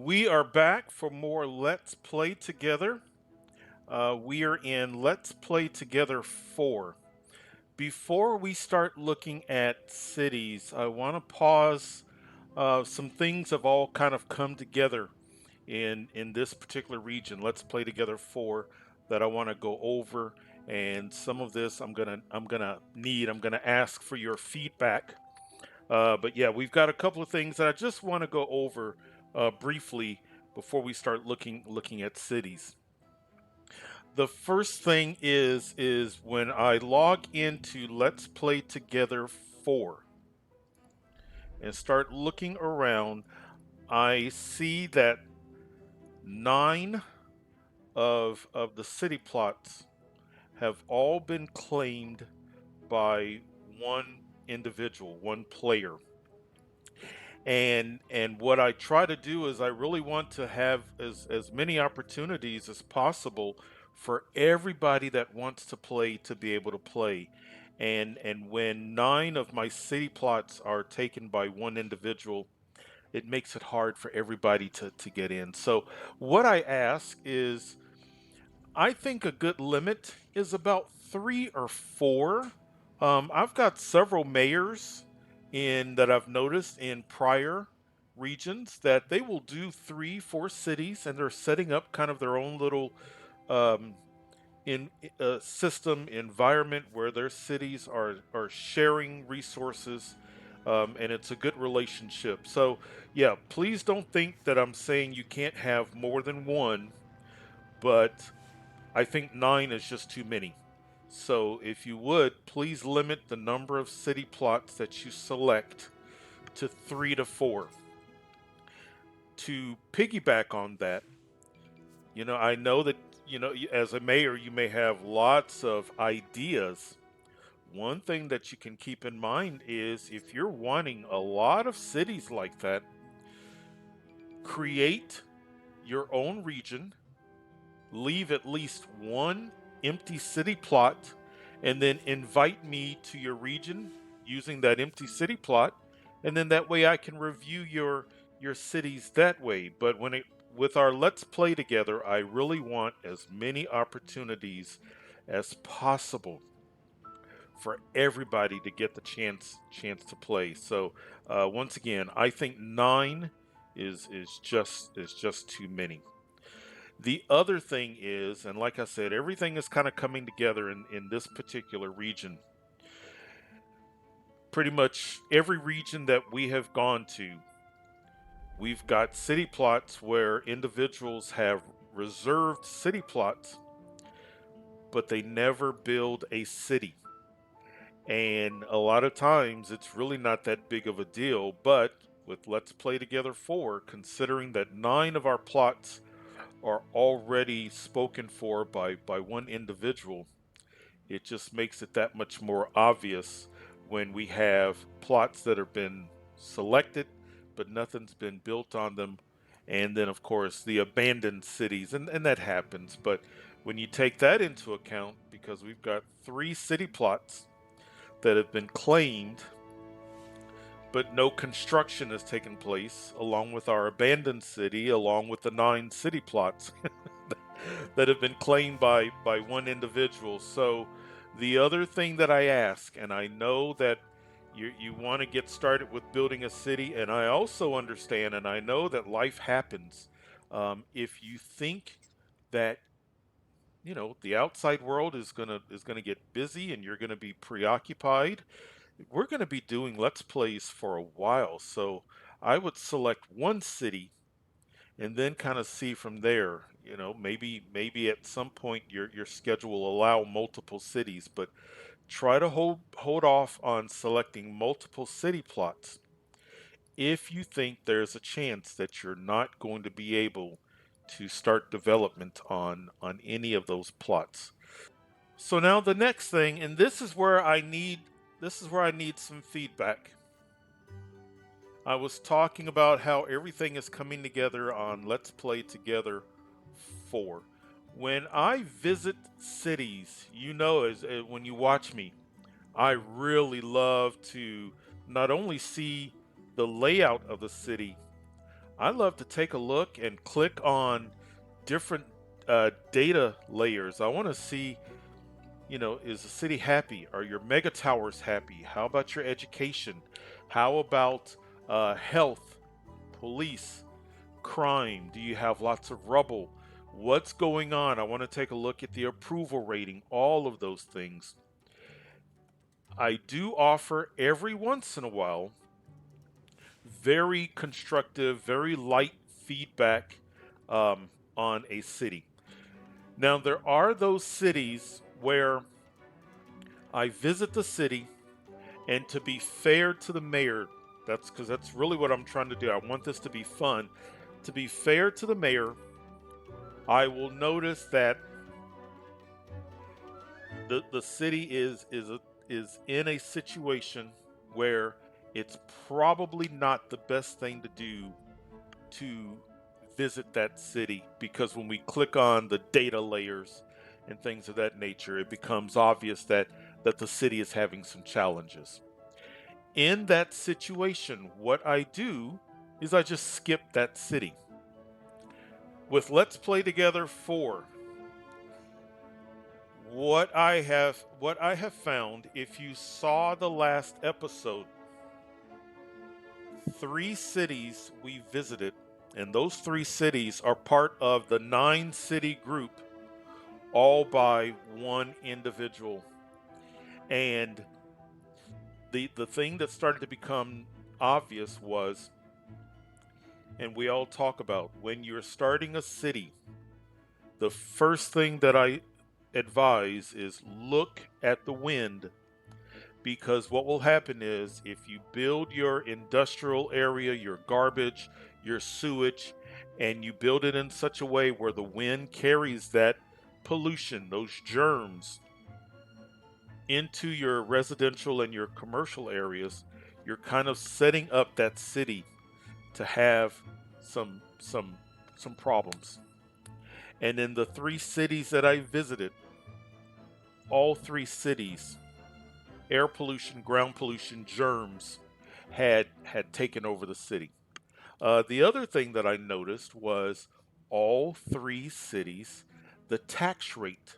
We are back for more Let's Play Together. We are in Let's Play Together 4. Before we start looking at cities, I want to pause. Some things have all kind of come together in this particular region. Let's Play Together 4 that I want to go over, and some of this I'm gonna ask for your feedback. But yeah, we've got a couple of things that I just want to go over briefly before we start looking at cities. The first thing is when I log into Let's Play Together 4 and start looking around, I see that 9 of the city plots have all been claimed by one individual, one player. And what I try to do is I really want to have as many opportunities as possible for everybody that wants to be able to play. And when 9 of my city plots are taken by one individual, it makes it hard for everybody to get in. So what I ask is, I think a good limit is about 3 or 4. I've got several mayors in that I've noticed in prior regions that they will do 3, 4 cities, and they're setting up kind of their own little um, system environment where their cities are sharing resources, and it's a good relationship. So yeah, please don't think that I'm saying you can't have more than one, but I think 9 is just too many. So if you would, please limit the number of city plots that you select to 3 to 4. To piggyback on that, I know that, as a mayor, you may have lots of ideas. One thing that you can keep in mind is if you're wanting a lot of cities like that, create your own region, leave at least one empty city plot, and then invite me to your region using that empty city plot, and then that way I can review your cities that way. But when it with our Let's Play Together, I really want as many opportunities as possible for everybody to get the chance to play. So once again, I think 9 is just too many. The other thing is, and like I said, everything is kind of coming together in this particular region. Pretty much every region that we have gone to, we've got city plots where individuals have reserved city plots, but they never build a city. And a lot of times it's really not that big of a deal. But with Let's Play Together 4, considering that 9 of our plots are already spoken for by one individual, it just makes it that much more obvious when we have plots that have been selected, but nothing's been built on them. And then, of course, the abandoned cities, and that happens. But when you take that into account, because we've got 3 city plots that have been claimed, but no construction has taken place, along with our abandoned city, along with the 9 city plots that have been claimed by one individual. So the other thing that I ask, and I know that you want to get started with building a city, and I also understand, and I know that life happens. If you think that the outside world is gonna get busy and you're gonna be preoccupied, we're gonna be doing let's plays for a while. So I would select one city and then kind of see from there. Maybe at some point your schedule will allow multiple cities, but try to hold off on selecting multiple city plots if you think there's a chance that you're not going to be able to start development on any of those plots. So now the next thing, and this is where I need some feedback. I was talking about how everything is coming together on Let's Play Together 4. When I visit cities, when you watch me, I really love to not only see the layout of the city, I love to take a look and click on different data layers. I want to see, is the city happy? Are your mega towers happy? How about your education? How about health, police, crime? Do you have lots of rubble? What's going on? I want to take a look at the approval rating, all of those things. I do offer every once in a while very constructive, very light feedback on a city. Now, there are those cities where I visit the city, and to be fair to the mayor, that's because that's really what I'm trying to do. I want this to be fun. To be fair to the mayor, I will notice that the city is in a situation where it's probably not the best thing to do to visit that city, because when we click on the data layers and things of that nature, it becomes obvious that the city is having some challenges. In that situation, what I do is I just skip that city. With Let's Play Together 4, what I have found, if you saw the last episode, 3 cities we visited, and those 3 cities are part of the 9 city group, all by one individual. And the thing that started to become obvious was, and we all talk about, when you're starting a city, the first thing that I advise is look at the wind, because what will happen is if you build your industrial area, your garbage, your sewage, and you build it in such a way where the wind carries that pollution, those germs, into your residential and your commercial areas, you're kind of setting up that city to have some problems. And in the 3 cities that I visited, all 3 cities, air pollution, ground pollution, germs had taken over the city. The other thing that I noticed was all 3 cities, the tax rate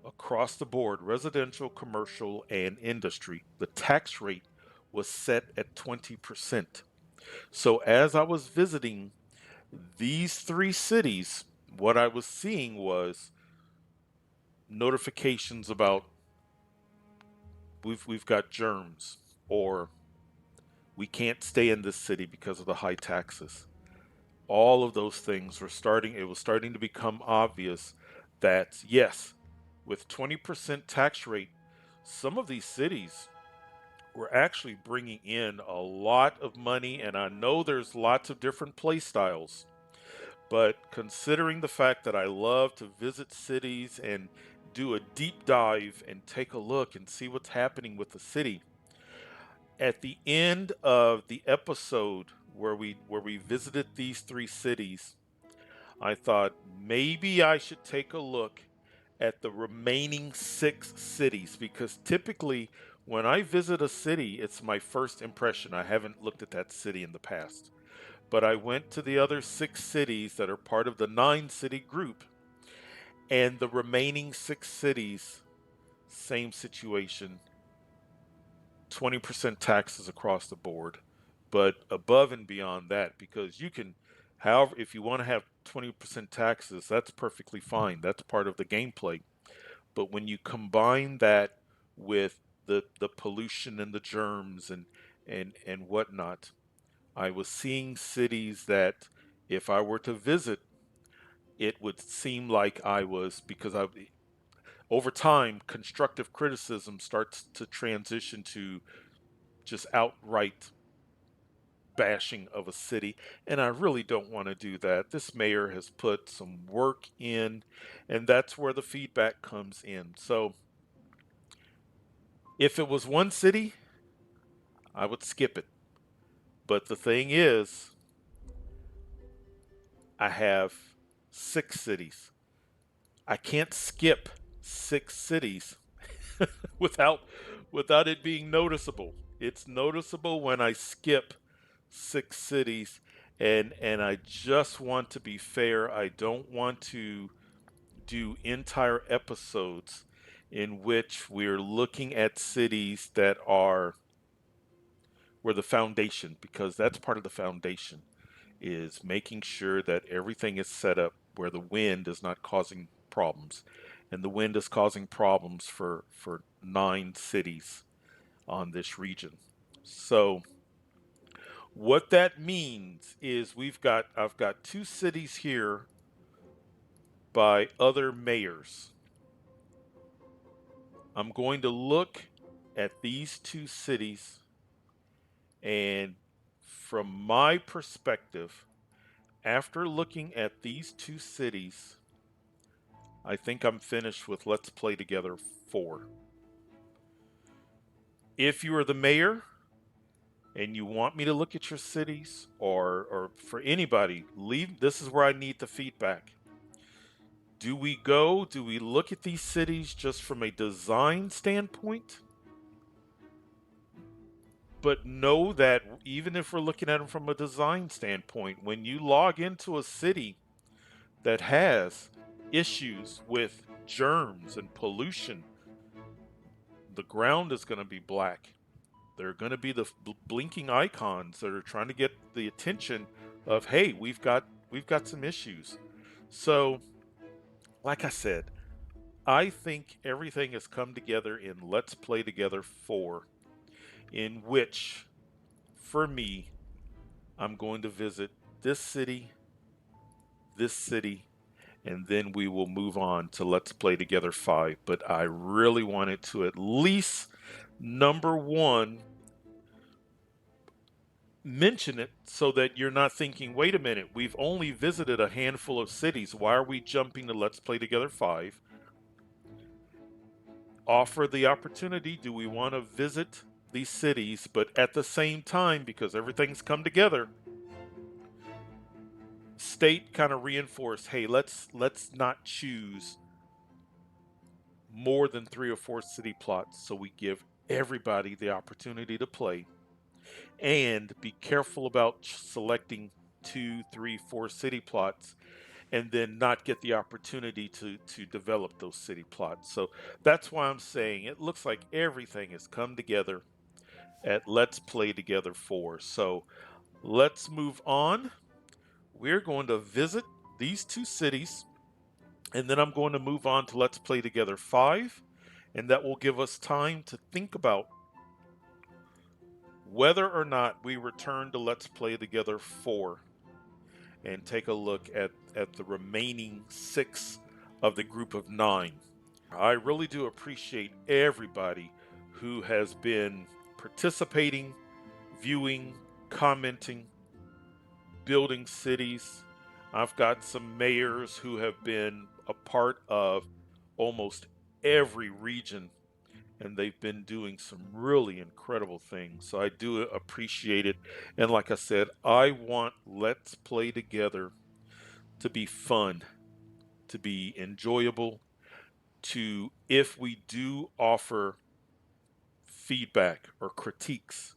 across the board, residential, commercial, and industry, the tax rate was set at 20%. So as I was visiting these 3 cities, what I was seeing was notifications about we've got germs, or we can't stay in this city because of the high taxes. All of those things were starting, it was starting to become obvious that yes, with 20% tax rate, some of these cities were actually bringing in a lot of money. And I know there's lots of different play styles, but considering the fact that I love to visit cities and do a deep dive and take a look and see what's happening with the city, at the end of the episode where we visited these 3 cities, I thought maybe I should take a look at the remaining 6 cities, because typically when I visit a city, it's my first impression. I haven't looked at that city in the past. But I went to the other 6 cities that are part of the 9 city group, and the remaining 6 cities, same situation, 20% taxes across the board. But above and beyond that, because you can, however, if you want to have 20% taxes, that's perfectly fine. That's part of the gameplay. But when you combine that with the pollution and the germs and whatnot, I was seeing cities that if I were to visit, it would seem like I was, because I, over time, constructive criticism starts to transition to just outright bashing of a city. And I really don't want to do that. This mayor has put some work in, and that's where the feedback comes in. So if it was one city, I would skip it. But the thing is, I have 6 cities. I can't skip 6 cities without without it being noticeable. It's noticeable when I skip 6 cities, and I just want to be fair. I don't want to do entire episodes in which we're looking at cities that are where the foundation, because that's part of the foundation, is making sure that everything is set up where the wind is not causing problems. And the wind is causing problems for 9 cities on this region. So what that means is I've got 2 cities here by other mayors. I'm going to look at these 2 cities, and from my perspective, after looking at these 2 cities, I think I'm finished with Let's Play Together 4. If you are the mayor and you want me to look at your cities, or for anybody, leave this is where I need the feedback. Do we look at these cities just from a design standpoint? But know that even if we're looking at them from a design standpoint, when you log into a city that has issues with germs and pollution, the ground is going to be black. There are going to be the blinking icons that are trying to get the attention of, hey, we've got some issues. So, like I said, I think everything has come together in Let's Play Together 4, in which, for me, I'm going to visit this city, and then we will move on to Let's Play Together 5. But I really wanted to at least, number one, mention it so that you're not thinking, wait a minute, we've only visited a handful of cities. Why are we jumping to Let's Play Together 5? Offer the opportunity. Do we want to visit these cities? But at the same time, because everything's come together, state kind of reinforce, hey, let's not choose more than 3 or 4 city plots, so we give everybody the opportunity to play. And be careful about selecting 2, 3, 4 city plots and then not get the opportunity to develop those city plots. So that's why I'm saying it looks like everything has come together at Let's Play Together 4. So let's move on. We're going to visit these 2 cities, and then I'm going to move on to Let's Play Together 5, and that will give us time to think about whether or not we return to Let's Play Together 4 and take a look at the remaining 6 of the group of 9. I really do appreciate everybody who has been participating, viewing, commenting, building cities. I've got some mayors who have been a part of almost every region, and they've been doing some really incredible things. So I do appreciate it. And like I said, I want Let's Play Together to be fun, to be enjoyable, to, if we do offer feedback or critiques,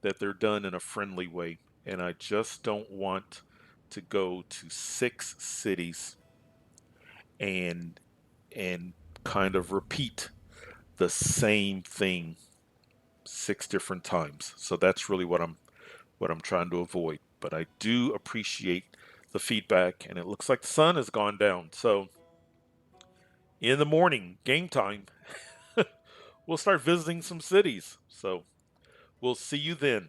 that they're done in a friendly way. And I just don't want to go to 6 cities and and kind of repeat the same thing 6 different times. So that's really what I'm trying to avoid. But I do appreciate the feedback, and it looks like the sun has gone down. So in the morning, game time, we'll start visiting some cities. So we'll see you then.